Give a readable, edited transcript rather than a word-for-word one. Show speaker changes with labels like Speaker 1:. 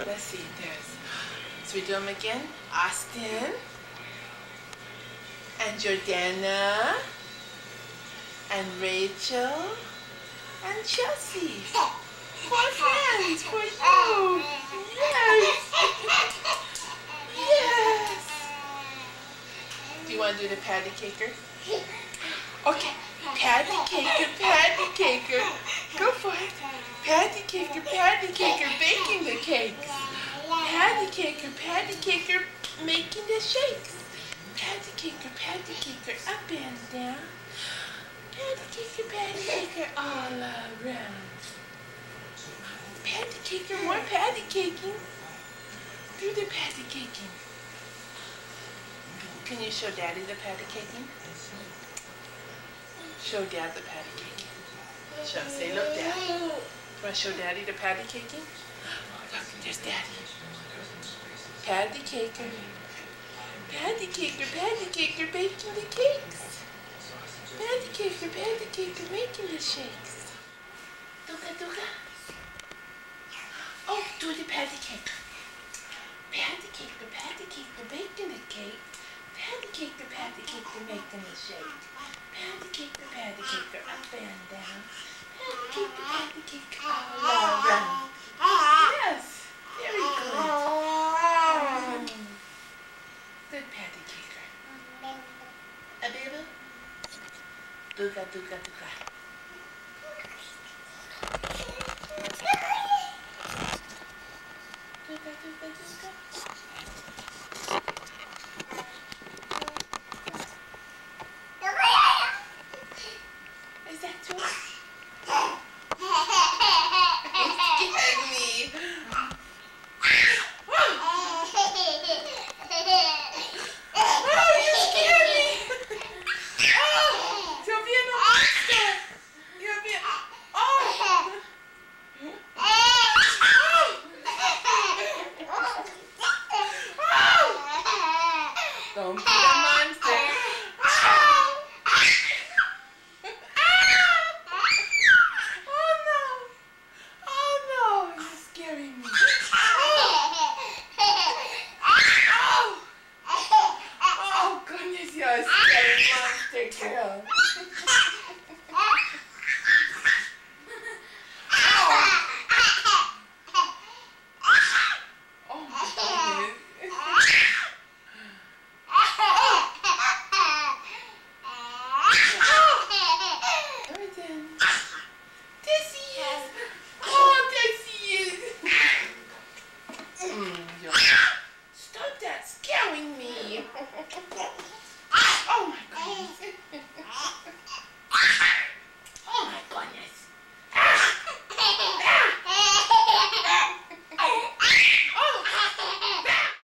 Speaker 1: let's see. So we do them again. Austin and Jordana and Rachel and Chelsea. 4 friends for you. Yes. Yes. Do you want to do the patty caker? Okay. Patty caker. Go for it. Patty caker, baking the cakes. Patty caker, making the shakes. Patty caker, up and down. Patty caker, all around. Patty caker, more patty caking. Do the patty caking. Can you show Daddy the patty caking? Show Dad the patty caking. Show, say, look, Dad. Want to show Daddy the patty caking? Look, there's Daddy. Patty caker, baking the cakes. Patty caker, making the shakes. Duga. Oh, do the patty caker. Patty caker, baking the cake. Patty caker, making the shake. Patty caker, up and down. Patty caker, all around. Yes, very good. Good patty caker. A baby? Duga. Duga.